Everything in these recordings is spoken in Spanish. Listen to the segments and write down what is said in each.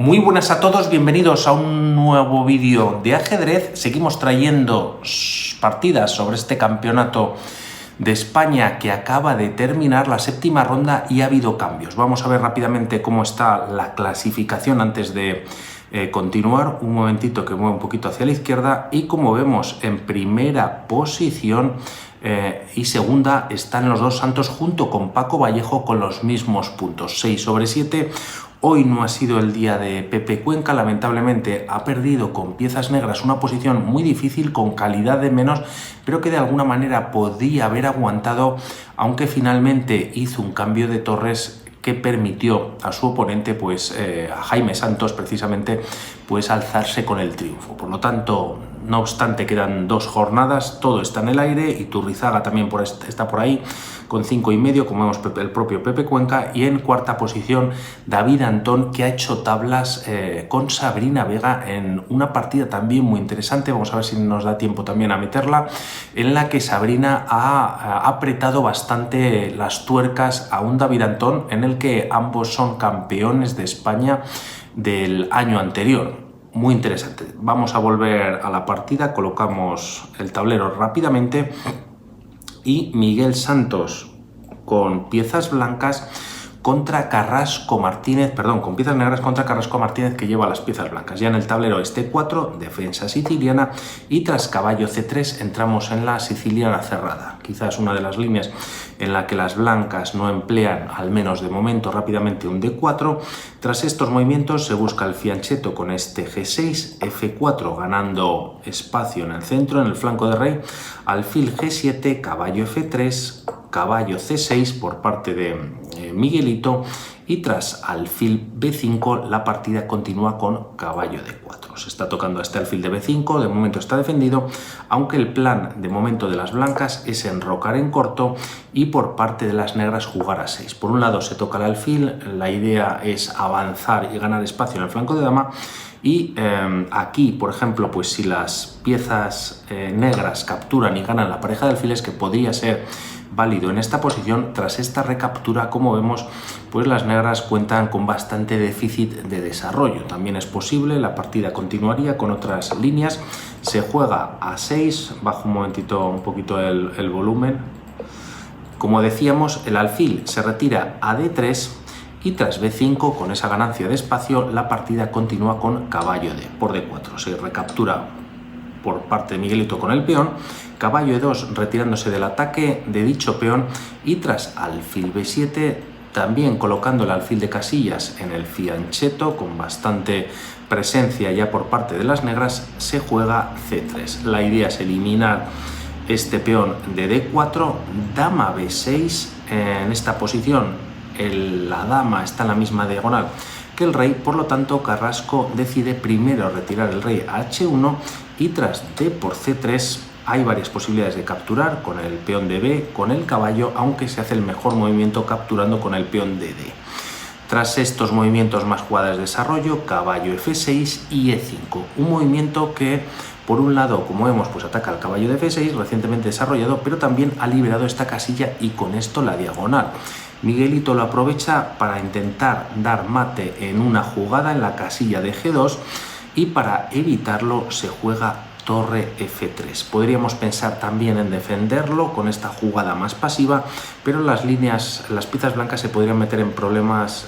Muy buenas a todos, bienvenidos a un nuevo vídeo de ajedrez. Seguimos trayendo partidas sobre este campeonato de España que acaba de terminar la séptima ronda y ha habido cambios. Vamos a ver rápidamente cómo está la clasificación antes de continuar. Un momentito que mueve un poquito hacia la izquierda y como vemos en primera posición y segunda están los dos santos junto con Paco Vallejo con los mismos puntos, 6/7. Hoy no ha sido el día de Pepe Cuenca, lamentablemente ha perdido con piezas negras una posición muy difícil, con calidad de menos, pero que de alguna manera podía haber aguantado, aunque finalmente hizo un cambio de torres que permitió a su oponente, a Jaime Santos precisamente, alzarse con el triunfo. Por lo tanto, no obstante, quedan dos jornadas, todo está en el aire. Iturrizaga también está por ahí con 5,5, como vemos el propio Pepe Cuenca, y en cuarta posición David Antón, que ha hecho tablas con Sabrina Vega en una partida también muy interesante. Vamos a ver si nos da tiempo también a meterla, en la que Sabrina ha apretado bastante las tuercas a un David Antón en el que ambos son campeones de España del año anterior. Muy interesante. Vamos a volver a la partida, colocamos el tablero rápidamente y Miguel Santos con piezas blancas contra Carrasco Martínez, con piezas negras contra Carrasco Martínez, que lleva las piezas blancas. Ya en el tablero es T4, defensa siciliana, y tras caballo C3 entramos en la siciliana cerrada. Quizás una de las líneas en la que las blancas no emplean, al menos de momento, rápidamente un D4. Tras estos movimientos se busca el fianchetto con este G6, F4 ganando espacio en el centro, en el flanco de rey, alfil G7, caballo F3, caballo C6 por parte de Miguelito, y tras alfil B5 la partida continúa con caballo D4. Se está tocando este alfil de B5, de momento está defendido, aunque el plan de momento de las blancas es enrocar en corto y por parte de las negras jugar a 6. Por un lado se toca el alfil, la idea es avanzar y ganar espacio en el flanco de dama, y aquí, por ejemplo, si las piezas negras capturan y ganan la pareja de alfiles, que podría ser válido en esta posición, tras esta recaptura, como vemos, las negras cuentan con bastante déficit de desarrollo. También es posible, la partida continuaría con otras líneas. Se juega a 6, bajo un momentito un poquito el volumen. Como decíamos, el alfil se retira a D3 y tras B5, con esa ganancia de espacio, la partida continúa con caballo D por D4. Se recaptura por parte de Miguelito con el peón, caballo E2 retirándose del ataque de dicho peón, y tras alfil B7, también colocando el alfil de casillas en el fianchetto con bastante presencia ya por parte de las negras, se juega C3. La idea es eliminar este peón de D4, dama B6. En esta posición la dama está en la misma diagonal que el rey, por lo tanto Carrasco decide primero retirar el rey a H1, y tras D por C3 hay varias posibilidades de capturar con el peón de B, con el caballo, aunque se hace el mejor movimiento capturando con el peón de D. Tras estos movimientos, más jugadas de desarrollo, caballo F6 y E5, un movimiento que por un lado, como vemos, ataca al caballo de F6 recientemente desarrollado, pero también ha liberado esta casilla y con esto la diagonal. Miguelito lo aprovecha para intentar dar mate en una jugada en la casilla de G2, y para evitarlo se juega torre F3. Podríamos pensar también en defenderlo con esta jugada más pasiva, pero las piezas blancas se podrían meter en problemas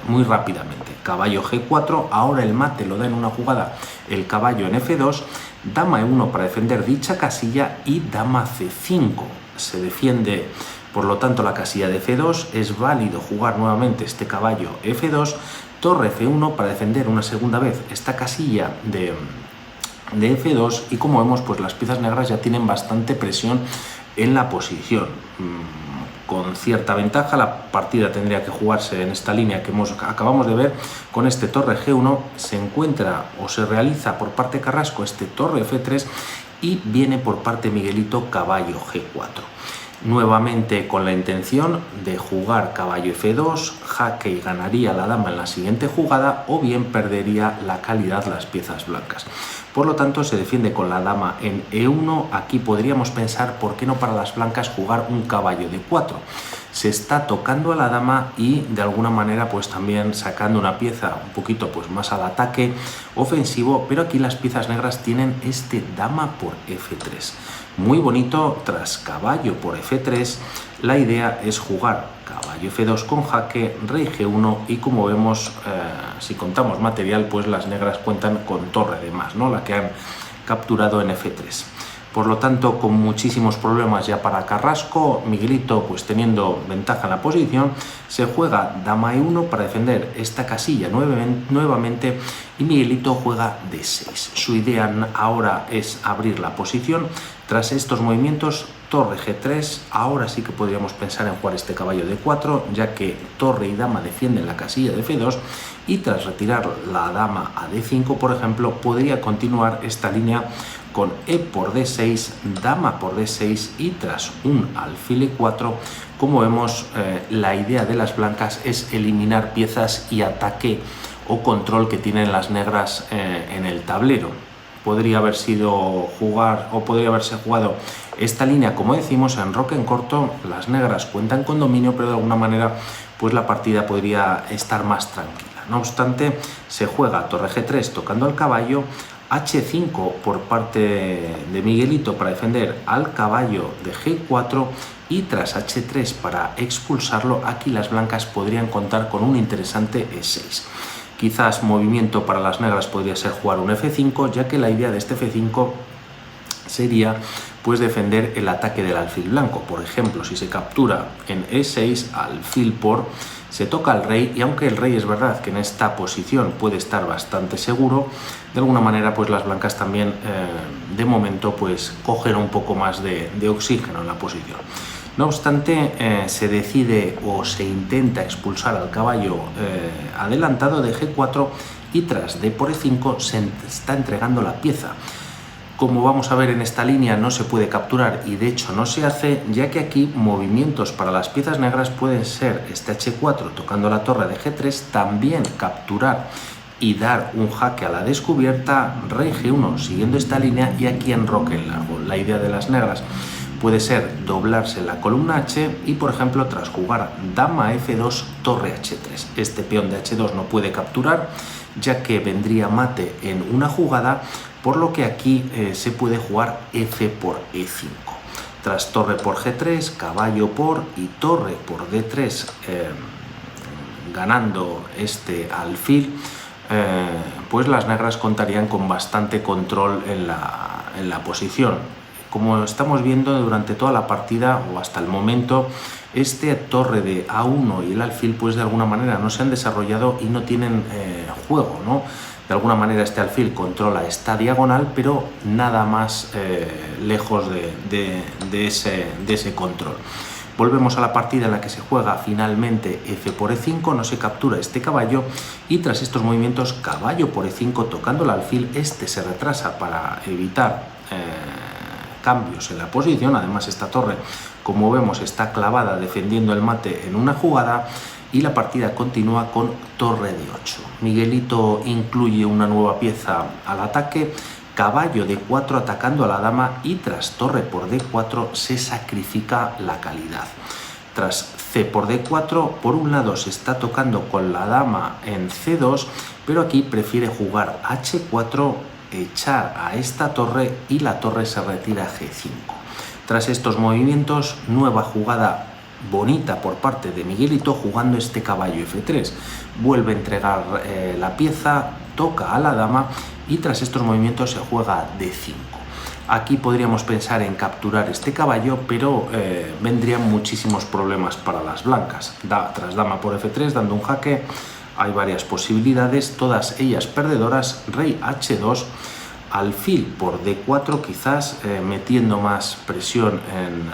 muy rápidamente. Caballo G4, ahora el mate lo da en una jugada el caballo en F2, dama E1 para defender dicha casilla y dama C5. Se defiende, por lo tanto, la casilla de F2, es válido jugar nuevamente este caballo F2, torre F1 para defender una segunda vez esta casilla de F2, y como vemos, las piezas negras ya tienen bastante presión en la posición. Con cierta ventaja, la partida tendría que jugarse en esta línea que acabamos de ver, con este torre G1, se encuentra o se realiza por parte de Carrasco este torre F3 y viene por parte de Miguelito caballo G4. Nuevamente con la intención de jugar caballo F2, jaque y ganaría la dama en la siguiente jugada, o bien perdería la calidad las piezas blancas. Por lo tanto, se defiende con la dama en E1. Aquí podríamos pensar por qué no para las blancas jugar un caballo D4. se está tocando a la dama y de alguna manera pues también sacando una pieza un poquito pues más al ataque ofensivo, pero aquí las piezas negras tienen este dama por F3. Muy bonito. Tras caballo por F3, la idea es jugar caballo F2 con jaque, rey G1 y como vemos, si contamos material, pues las negras cuentan con torre de más, ¿no? La que han capturado en F3. Por lo tanto, con muchísimos problemas ya para Carrasco, Miguelito pues teniendo ventaja en la posición, se juega dama E1 para defender esta casilla nuevamente y Miguelito juega D6. Su idea ahora es abrir la posición. Tras estos movimientos, torre G3, ahora sí que podríamos pensar en jugar este caballo D4, ya que torre y dama defienden la casilla de F2 y tras retirar la dama a D5, por ejemplo, podría continuar esta línea con E por D6, dama por D6 y tras un alfil E4, como vemos, la idea de las blancas es eliminar piezas y ataque o control que tienen las negras en el tablero. Podría haberse jugado esta línea, como decimos, en roque en corto. Las negras cuentan con dominio, pero de alguna manera pues la partida podría estar más tranquila. No obstante, se juega torre G3 tocando al caballo, H5 por parte de Miguelito para defender al caballo de G4 y tras H3 para expulsarlo. Aquí las blancas podrían contar con un interesante E6. Quizás movimiento para las negras podría ser jugar un F5, ya que la idea de este F5 sería pues defender el ataque del alfil blanco. Por ejemplo, si se captura en E6, alfil por, se toca al rey, y aunque el rey es verdad que en esta posición puede estar bastante seguro, de alguna manera pues las blancas también de momento pues cogen un poco más de oxígeno en la posición. No obstante, se decide o se intenta expulsar al caballo adelantado de G4 y tras D por E5 se está entregando la pieza. Como vamos a ver en esta línea, no se puede capturar y de hecho no se hace, ya que aquí movimientos para las piezas negras pueden ser este H4 tocando la torre de G3, también capturar y dar un jaque a la descubierta, rey G1 siguiendo esta línea y aquí en roque en largo. La idea de las negras puede ser doblarse la columna H y, por ejemplo, tras jugar dama F2, torre H3. Este peón de H2 no puede capturar, ya que vendría mate en una jugada, por lo que aquí se puede jugar F por E5. Tras torre por G3, caballo por y torre por D3, ganando este alfil, pues las negras contarían con bastante control en la posición. Como estamos viendo durante toda la partida o hasta el momento, este torre de A1 y el alfil pues de alguna manera no se han desarrollado y no tienen juego, ¿no? De alguna manera este alfil controla esta diagonal, pero nada más lejos de ese control. Volvemos a la partida en la que se juega finalmente F por E5, no se captura este caballo y tras estos movimientos caballo por E5 tocando el alfil, este se retrasa para evitar cambios en la posición. Además esta torre, como vemos, está clavada defendiendo el mate en una jugada y la partida continúa con torre de 8. Miguelito incluye una nueva pieza al ataque, caballo de 4 atacando a la dama y tras torre por D4 se sacrifica la calidad. Tras C por D4, por un lado se está tocando con la dama en C2, pero aquí prefiere jugar H4, echar a esta torre y la torre se retira a G5. Tras estos movimientos, nueva jugada bonita por parte de Miguelito jugando este caballo F3. Vuelve a entregar la pieza, toca a la dama y tras estos movimientos se juega D5. Aquí podríamos pensar en capturar este caballo, pero vendrían muchísimos problemas para las blancas. Tras dama por F3 dando un jaque, hay varias posibilidades, todas ellas perdedoras. Rey H2, alfil por D4, quizás metiendo más presión en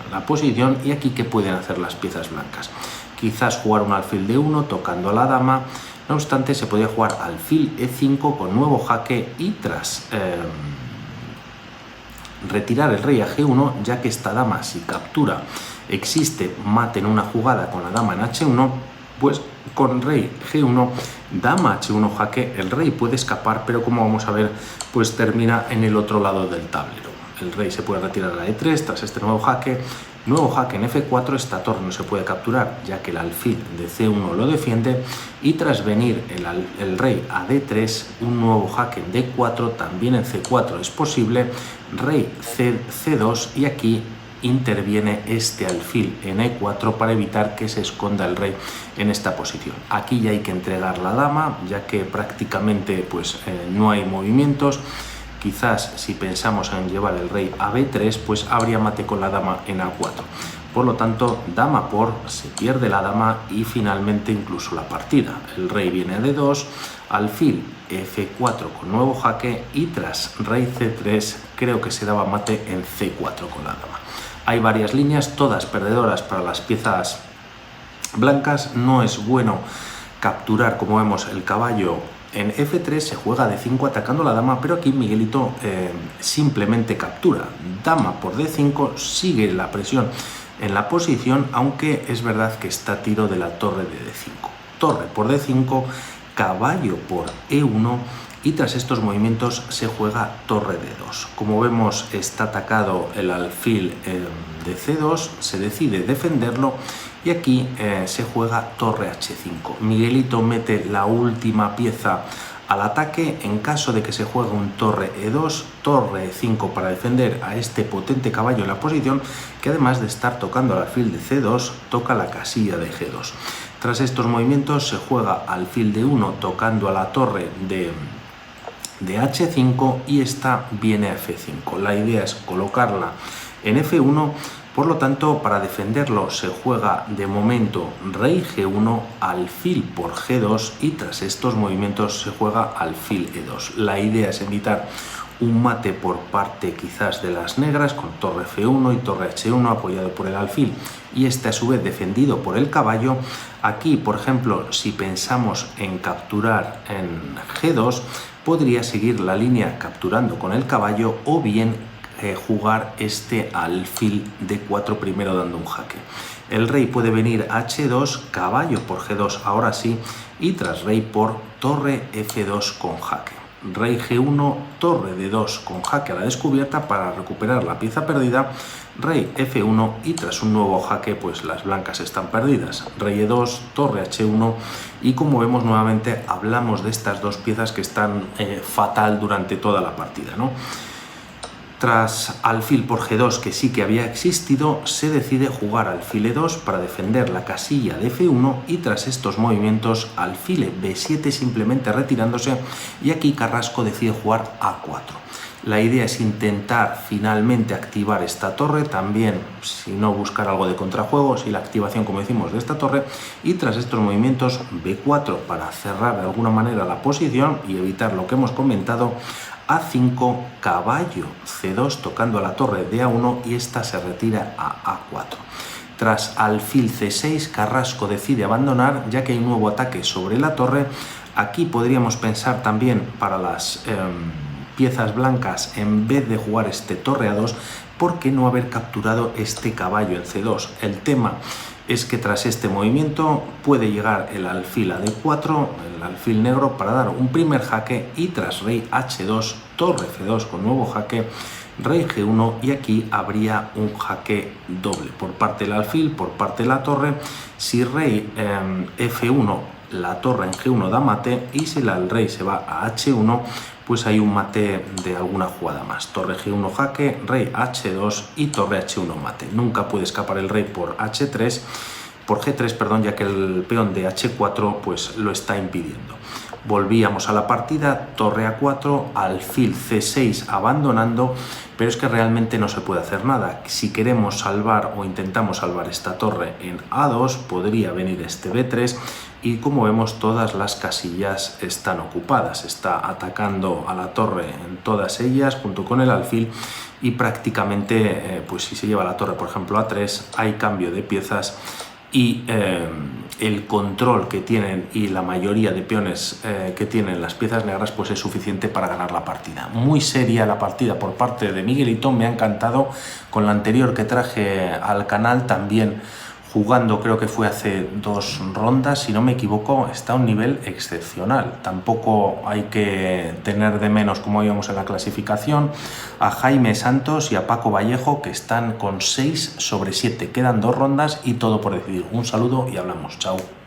la posición. Y aquí, ¿qué pueden hacer las piezas blancas? Quizás jugar un alfil D1 tocando a la dama. No obstante, se podría jugar alfil E5 con nuevo jaque y tras retirar el rey a G1, ya que esta dama, si captura, existe mate en una jugada con la dama en H1, pues con rey G1, dama H1 jaque, el rey puede escapar, pero como vamos a ver, pues termina en el otro lado del tablero. El rey se puede retirar a E3 tras este nuevo jaque, Nuevo jaque en F4, esta torre no se puede capturar ya que el alfil de C1 lo defiende, y tras venir el rey a D3, un nuevo jaque en D4, también en C4 es posible, rey C2, y aquí interviene este alfil en E4 para evitar que se esconda el rey en esta posición. Aquí ya hay que entregar la dama, ya que prácticamente no hay movimientos. Quizás si pensamos en llevar el rey a B3, pues habría mate con la dama en A4. Por lo tanto, dama por, se pierde la dama y finalmente incluso la partida. El rey viene a D2, alfil F4 con nuevo jaque, y tras rey C3 creo que se daba mate en C4 con la dama. Hay varias líneas, todas perdedoras para las piezas blancas. No es bueno capturar, como vemos, el caballo en F3, se juega D5 atacando la dama, pero aquí Miguelito simplemente captura. Dama por D5, sigue la presión en la posición, aunque es verdad que está a tiro de la torre de D5. Torre por D5, caballo por E1, y tras estos movimientos se juega torre D2. Como vemos, está atacado el alfil de C2, se decide defenderlo, y aquí se juega torre H5. Miguelito mete la última pieza al ataque. En caso de que se juegue un torre E2, torre E5 para defender a este potente caballo en la posición, que además de estar tocando al alfil de C2, toca la casilla de G2. Tras estos movimientos se juega alfil de 1 tocando a la torre de H5, y esta viene a F5. La idea es colocarla en F1. Por lo tanto, para defenderlo se juega de momento rey G1, alfil por G2, y tras estos movimientos se juega alfil E2. La idea es evitar un mate por parte quizás de las negras con torre F1 y torre H1 apoyado por el alfil, y este a su vez defendido por el caballo. Aquí, por ejemplo, si pensamos en capturar en G2, podría seguir la línea capturando con el caballo, o bien jugar este alfil D4 primero dando un jaque. El rey puede venir a H2, caballo por G2 ahora sí, y tras rey por torre F2 con jaque. Rey G1, torre D2 con jaque a la descubierta para recuperar la pieza perdida, rey F1, y tras un nuevo jaque pues las blancas están perdidas. Rey E2, torre H1, y como vemos nuevamente hablamos de estas dos piezas que están fatal durante toda la partida, ¿no? Tras alfil por G2, que sí que había existido, se decide jugar alfil E2 para defender la casilla de F1, y tras estos movimientos alfil B7 simplemente retirándose, y aquí Carrasco decide jugar A4. La idea es intentar finalmente activar esta torre, también si no buscar algo de contrajuego, si la activación como decimos de esta torre, y tras estos movimientos B4 para cerrar de alguna manera la posición y evitar lo que hemos comentado. A5, caballo C2 tocando a la torre de A1, y esta se retira a A4. Tras alfil C6, Carrasco decide abandonar ya que hay un nuevo ataque sobre la torre. Aquí podríamos pensar también para las piezas blancas, en vez de jugar este torre A2, ¿por qué no haber capturado este caballo en C2? El tema es que tras este movimiento puede llegar el alfil a D4, el alfil negro, para dar un primer jaque, y tras rey H2, torre F2 con nuevo jaque, rey G1, y aquí habría un jaque doble por parte del alfil, por parte de la torre. Si rey F1, la torre en G1 da mate, y si el rey se va a H1, pues hay un mate de alguna jugada más. Torre G1 jaque, rey H2 y torre H1 mate. Nunca puede escapar el rey por H3, por G3, perdón, ya que el peón de H4 pues lo está impidiendo. Volvíamos a la partida, torre A4, alfil C6 abandonando, pero es que realmente no se puede hacer nada. Si queremos salvar o intentamos salvar esta torre en A2, podría venir este B3, y como vemos todas las casillas están ocupadas. Está atacando a la torre en todas ellas junto con el alfil, y prácticamente pues si se lleva la torre por ejemplo a 3 hay cambio de piezas, y el control que tienen y la mayoría de peones que tienen las piezas negras pues es suficiente para ganar la partida. Muy seria la partida por parte de Miguelito, me ha encantado. Con la anterior que traje al canal también jugando, creo que fue hace 2 rondas, si no me equivoco, está a un nivel excepcional. Tampoco hay que tener de menos, como íbamos en la clasificación, a Jaime Santos y a Paco Vallejo, que están con 6 sobre 7. Quedan 2 rondas y todo por decidir. Un saludo y hablamos. Chao.